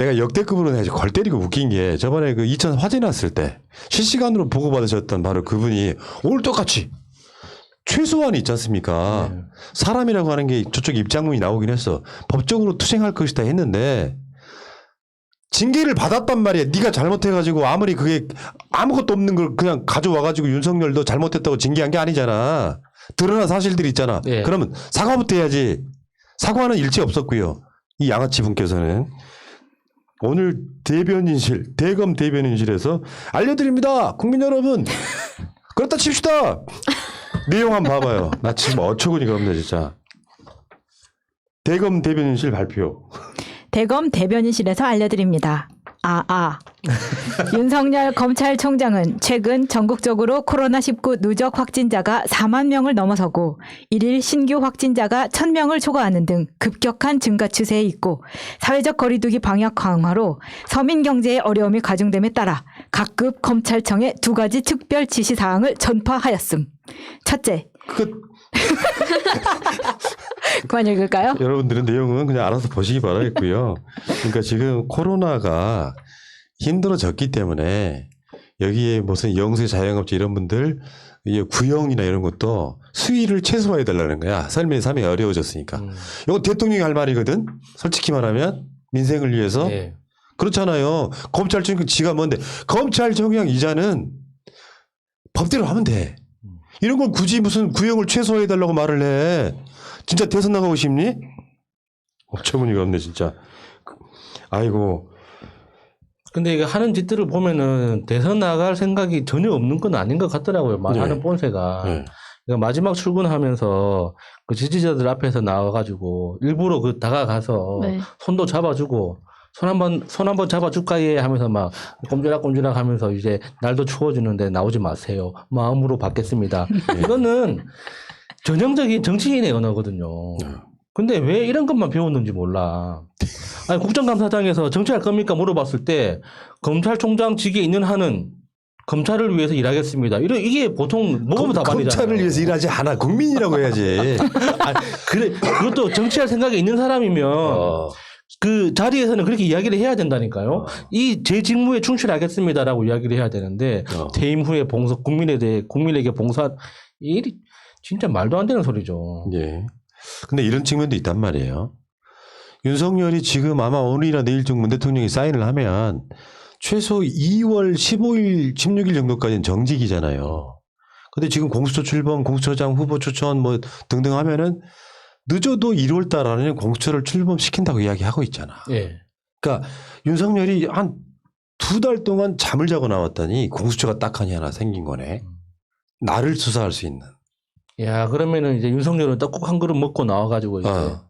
내가 역대급으로 내가 골 때리고 웃긴 게 저번에 그 2000 화재 났을 때 실시간으로 보고받으셨던 바로 그분이 오늘 똑같이 최소한이 있지 않습니까? 네. 사람이라고 하는 게 저쪽 입장문이 나오긴 했어. 법적으로 투쟁할 것이다 했는데 징계를 받았단 말이야. 네가 잘못해가지고 아무리 그게 아무것도 없는 걸 그냥 가져와가지고 윤석열도 잘못했다고 징계한 게 아니잖아. 드러난 사실들이 있잖아. 네. 그러면 사과부터 해야지. 사과는 일체 없었고요. 이 양아치 분께서는 오늘 대변인실, 대검 대변인실에서 알려드립니다. 국민 여러분. 그렇다 칩시다. 내용 한번 봐봐요. 나 지금 어처구니가 없네 진짜. 대검 대변인실 발표. 대검 대변인실에서 알려드립니다. 윤석열 검찰총장은 최근 전국적으로 코로나19 누적 확진자가 4만 명을 넘어서고 1일 신규 확진자가 1,000명을 초과하는 등 급격한 증가 추세에 있고 사회적 거리두기 방역 강화로 서민 경제에 어려움이 가중됨에 따라 각급 검찰청에 2가지 특별 지시사항을 전파하였음. 첫째. 그만 읽을까요? 여러분들은 내용은 그냥 알아서 보시기 바라겠고요. 그러니까 지금 코로나가 힘들어졌기 때문에 여기에 무슨 영세 자영업자 이런 분들 구형이나 이런 것도 수위를 최소화해 달라는 거야. 삶의 삶이 어려워졌으니까. 이거 대통령이 할 말이거든. 솔직히 말하면 민생을 위해서. 네. 그렇잖아요. 검찰청 지가 뭔데. 검찰총장 이자는 법대로 하면 돼. 이런 걸 굳이 무슨 구형을 최소화해 달라고 말을 해. 진짜 대선 나가고 싶니? 어처구니가 없네 진짜. 아이고. 근데 이거 하는 짓들을 보면은 대선 나갈 생각이 전혀 없는 건 아닌 것 같더라고요. 말하는 네. 본새가. 네. 그러니까 마지막 출근하면서 그 지지자들 앞에서 나와가지고 일부러 그 다가가서 네. 손도 잡아주고 손 한번 잡아줄까 예 하면서 막 꼼지락꼼지락 하면서 이제 날도 추워지는데 나오지 마세요. 마음으로 받겠습니다. 이거는 전형적인 정치인의 언어거든요. 근데 왜 이런 것만 배웠는지 몰라. 아니, 국정감사장에서 정치할 겁니까? 물어봤을 때 검찰총장 직에 있는 한은 검찰을 위해서 일하겠습니다. 이게 보통 모범 답안이잖아요. 검찰을 위해서 일하지 않아. 국민이라고 해야지. 아니, 그래, 그것도 정치할 생각이 있는 사람이면 그 자리에서는 그렇게 이야기를 해야 된다니까요. 이 제 직무에 충실하겠습니다라고 이야기를 해야 되는데 퇴임 후에 국민에게 봉사 일이 진짜 말도 안 되는 소리죠. 예. 근데 이런 측면도 있단 말이에요. 윤석열이 지금 아마 오늘이나 내일 중 문 대통령이 사인을 하면 최소 2월 15일, 16일 정도까지는 정직이잖아요. 근데 지금 공수처 출범, 공수처장 후보 추천 뭐 등등 하면은 늦어도 1월 달 안에는 공수처를 출범시킨다고 이야기하고 있잖아. 예. 그러니까 윤석열이 한 2달 동안 잠을 자고 나왔더니 공수처가 딱하니 하나 생긴 거네. 나를 수사할 수 있는. 야, 그러면은 이제 윤석열은 떡국 한 그릇 먹고 나와가지고 이제 어.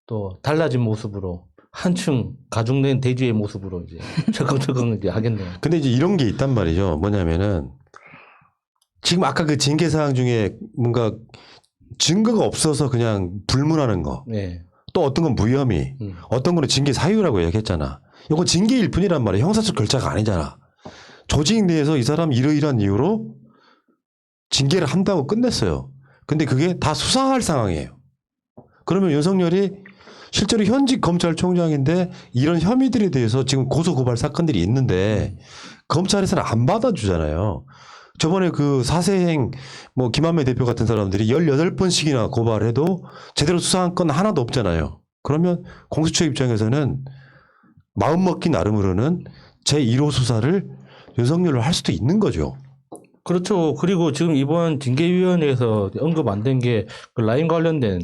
또 달라진 모습으로 한층 가중된 대주의 모습으로 이제 철컹철컹 이제 하겠네요. 근데 이제 이런 게 있단 말이죠. 뭐냐면은 지금 아까 그 징계 사항 중에 뭔가 증거가 없어서 그냥 불문하는 거. 네. 또 어떤 건 무혐의. 어떤 거는 징계 사유라고 얘기했잖아. 이거 징계일 뿐이란 말이야. 형사적 결자가 아니잖아. 조직 내에서 이 사람 이러이러한 이유로 징계를 한다고 끝냈어요. 근데 그게 다 수사할 상황이에요. 그러면 윤석열이 실제로 현직 검찰총장인데 이런 혐의들에 대해서 지금 고소고발 사건들이 있는데 검찰에서는 안 받아주잖아요. 저번에 그 사세행 뭐 김한배 대표 같은 사람들이 18번씩이나 고발해도 제대로 수사한 건 하나도 없잖아요. 그러면 공수처 입장에서는 마음먹기 나름으로는 제1호 수사를 윤석열로 할 수도 있는 거죠. 그렇죠. 그리고 지금 이번 징계위원회에서 언급 안 된 게 그 라인 관련된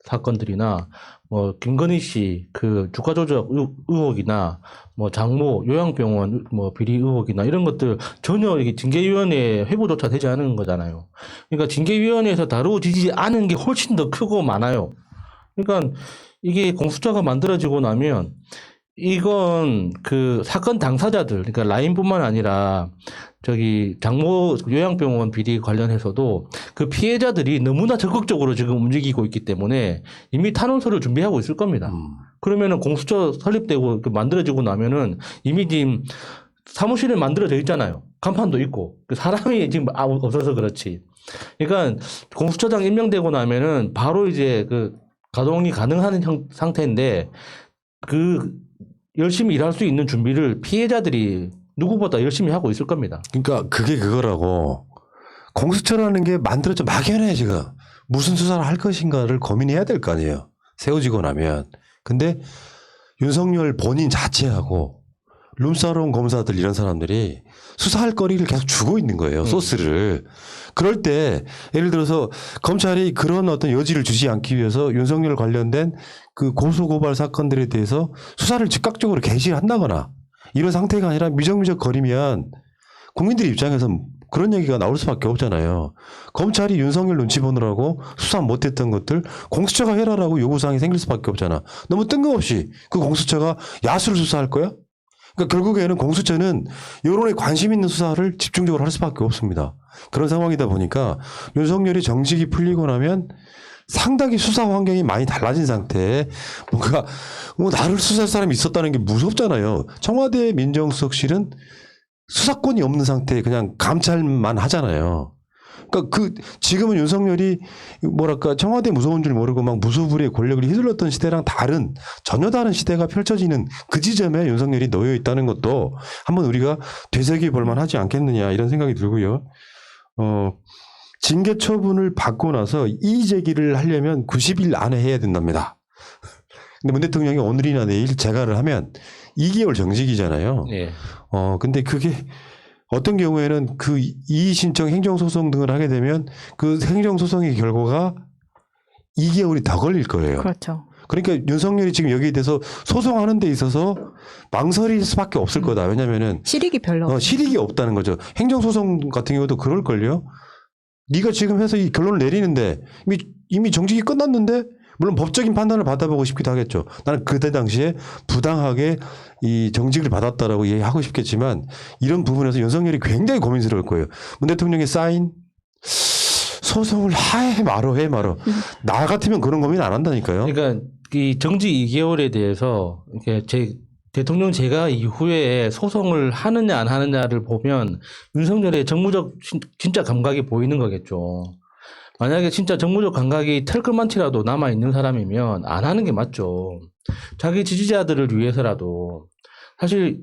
사건들이나 뭐 김건희 씨 그 주가 조작 의혹이나 뭐 장모 요양병원 뭐 비리 의혹이나 이런 것들 전혀 이게 징계위원회 회부조차 되지 않은 거잖아요. 그러니까 징계위원회에서 다루어지지 않은 게 훨씬 더 크고 많아요. 그러니까 이게 공수처가 만들어지고 나면 이건 그 사건 당사자들, 그러니까 라인뿐만 아니라 저기 장모 요양병원 비리 관련해서도 그 피해자들이 너무나 적극적으로 지금 움직이고 있기 때문에 이미 탄원서를 준비하고 있을 겁니다. 그러면은 공수처 설립되고 만들어지고 나면은 이미 지금 사무실에 만들어져 있잖아요. 간판도 있고 그 사람이 지금 없어서 그렇지. 그러니까 공수처장 임명되고 나면은 바로 이제 그 가동이 가능한 상태인데 그 열심히 일할 수 있는 준비를 피해자들이 누구보다 열심히 하고 있을 겁니다. 그러니까 그게 그거라고. 공수처라는 게 만들어져 막연해 지금. 무슨 수사를 할 것인가를 고민해야 될 거 아니에요. 세워지고 나면. 근데 윤석열 본인 자체하고 룸사롱 검사들 이런 사람들이 수사할 거리를 계속 주고 있는 거예요. 소스를. 그럴 때 예를 들어서 검찰이 그런 어떤 여지를 주지 않기 위해서 윤석열 관련된 그 고소고발 사건들에 대해서 수사를 즉각적으로 개시를 한다거나 이런 상태가 아니라 미적미적 거리면 국민들 입장에서 그런 얘기가 나올 수밖에 없잖아요. 검찰이 윤석열 눈치 보느라고 수사 못했던 것들 공수처가 해라라고 요구사항이 생길 수밖에 없잖아. 너무 뜬금없이 그 공수처가 야수를 수사할 거야? 그러니까 결국에는 공수처는 여론에 관심 있는 수사를 집중적으로 할 수밖에 없습니다. 그런 상황이다 보니까 윤석열이 정직이 풀리고 나면 상당히 수사 환경이 많이 달라진 상태에 뭔가 나를 수사할 사람이 있었다는 게 무섭잖아요. 청와대 민정수석실은 수사권이 없는 상태에 그냥 감찰만 하잖아요. 그러니까 지금은 윤석열이 뭐랄까 청와대 무서운 줄 모르고 막 무소불위의 권력을 휘둘렀던 시대랑 전혀 다른 시대가 펼쳐지는 그 지점에 윤석열이 놓여 있다는 것도 한번 우리가 되새겨 볼 만하지 않겠느냐 이런 생각이 들고요. 징계 처분을 받고 나서 이의 제기를 하려면 90일 안에 해야 된답니다. 근데 문 대통령이 오늘이나 내일 재가를 하면 2개월 정직이잖아요. 예. 근데 그게 어떤 경우에는 그 이의 신청 행정소송 등을 하게 되면 그 행정소송의 결과가 2개월이 더 걸릴 거예요. 그렇죠. 그러니까 윤석열이 지금 여기에 대해서 소송하는 데 있어서 망설일 수밖에 없을 거다. 왜냐면은 실익이 별로. 실익이 없다는 거죠. 행정소송 같은 경우도 그럴걸요. 네가 지금 해서 이 결론을 내리는데 이미 정직이 끝났는데 물론 법적인 판단을 받아보고 싶기도 하겠죠. 나는 그때 당시에 부당하게 이 정직을 받았다라고 얘기하고 싶겠지만 이런 부분에서 윤석열이 굉장히 고민스러울 거예요. 문 대통령의 사인 소송을 해 말어. 나 같으면 그런 고민 안 한다니까요. 그러니까 이 정직 2개월에 대해서 이렇게 대통령 제가 이후에 소송을 하느냐 안 하느냐를 보면 윤석열의 정무적 진짜 감각이 보이는 거겠죠. 만약에 진짜 정무적 감각이 털끝만치라도 남아있는 사람이면 안 하는 게 맞죠. 자기 지지자들을 위해서라도. 사실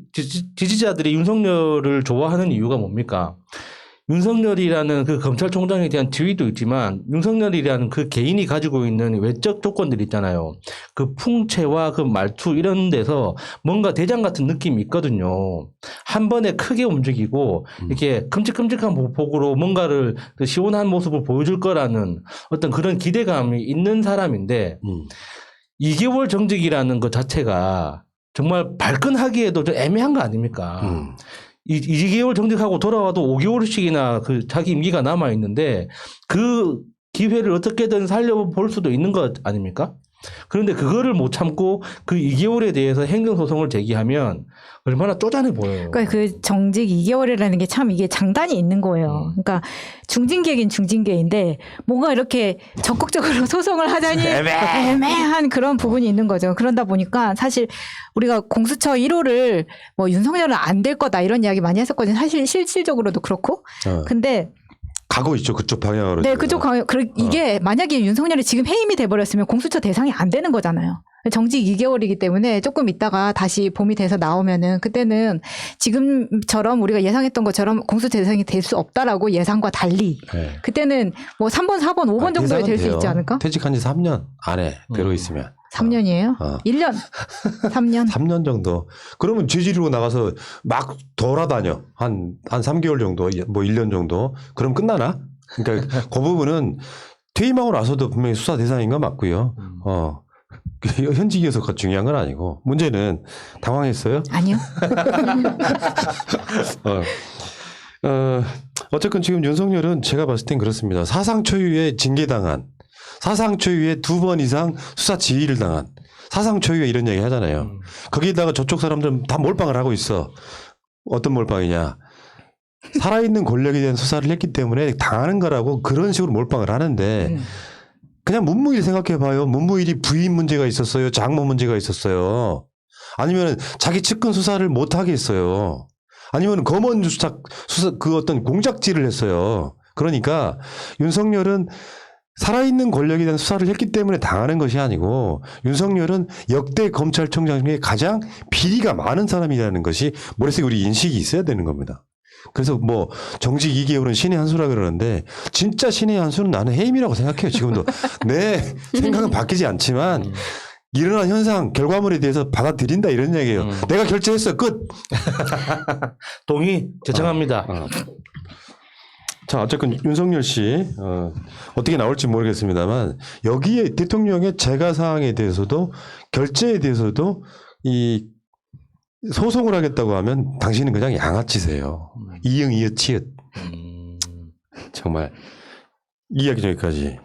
지지자들이 윤석열을 좋아하는 이유가 뭡니까? 윤석열이라는 그 검찰총장에 대한 지위도 있지만 윤석열이라는 그 개인이 가지고 있는 외적 조건들이 있잖아요. 그 풍채와 그 말투 이런 데서 뭔가 대장 같은 느낌이 있거든요. 한 번에 크게 움직이고 이렇게 큼직큼직한 보폭으로 뭔가를 그 시원한 모습을 보여줄 거라는 어떤 그런 기대감이 있는 사람인데 2개월 정직이라는 것 자체가 정말 발끈하기에도 좀 애매한 거 아닙니까? 2개월 정직하고 돌아와도 5개월씩이나 그 자기 임기가 남아 있는데 그 기회를 어떻게든 살려볼 수도 있는 것 아닙니까? 그런데 그거를 못 참고 그 2개월에 대해서 행정소송을 제기하면 얼마나 쪼잔해 보여요. 그러니까 그 정직 2개월이라는 게 참 이게 장단이 있는 거예요. 그러니까 중징계긴 중징계인데 뭔가 이렇게 적극적으로 소송을 하자니 애매한 그런 부분이 있는 거죠. 그러다 보니까 사실 우리가 공수처 1호를 뭐 윤석열은 안 될 거다 이런 이야기 많이 했었거든요. 사실 실질적으로도 그렇고. 근데 가고 있죠. 그쪽 방향으로. 네, 그쪽 방향. 이게 만약에 윤석열이 지금 해임이 돼버렸으면 공수처 대상이 안 되는 거잖아요. 정직 2개월이기 때문에 조금 있다가 다시 봄이 돼서 나오면은 그때는 지금처럼 우리가 예상했던 것처럼 공수처 대상이 될 수 없다라고 예상과 달리 그때는 뭐 3번, 4번, 5번 정도에 될 수 있지 않을까? 퇴직한 지 3년 안에 되고 있으면. 3년이에요? 1년? 3년? 3년 정도. 그러면 죄지르고 나가서 막 돌아다녀. 한 3개월 정도, 뭐 1년 정도. 그럼 끝나나? 그러니까 그 부분은 퇴임하고 나서도 분명히 수사 대상인 건 맞고요. 현직이어서 중요한 건 아니고. 문제는 당황했어요? 아니요. 어쨌건 지금 윤석열은 제가 봤을 땐 그렇습니다. 사상 초유의 징계당한, 사상 초유의 2번 이상 수사 지휘를 당한, 사상 초유의 이런 얘기 하잖아요. 거기에다가 저쪽 사람들은 다 몰빵을 하고 있어. 어떤 몰빵이냐. 살아있는 권력에 대한 수사를 했기 때문에 당하는 거라고 그런 식으로 몰빵을 하는데 그냥 문무일 생각해봐요. 문무일이 부인 문제가 있었어요. 장모 문제가 있었어요. 아니면 자기 측근 수사를 못하게 했어요. 아니면 검언 수사 그 어떤 공작질을 했어요. 그러니까 윤석열은 살아있는 권력에 대한 수사를 했기 때문에 당하는 것이 아니고 윤석열은 역대 검찰총장 중에 가장 비리가 많은 사람이라는 것이 머릿속에 우리 인식이 있어야 되는 겁니다. 그래서 뭐 정직 2개월은 신의 한 수라 그러는데 진짜 신의 한 수는 나는 해임이라고 생각해요. 지금도. 내 생각은 바뀌지 않지만 일어난 현상 결과물에 대해서 받아들인다 이런 얘기예요. 내가 결정했어 끝. 동의 제청합니다. 자, 어쨌건 윤석열 씨 어떻게 나올지 모르겠습니다만 여기에 대통령의 재가 사항에 대해서도 결재에 대해서도 이 소송을 하겠다고 하면 당신은 그냥 양아치세요. 이응 이읒 치읒. 정말 이야기 여기까지.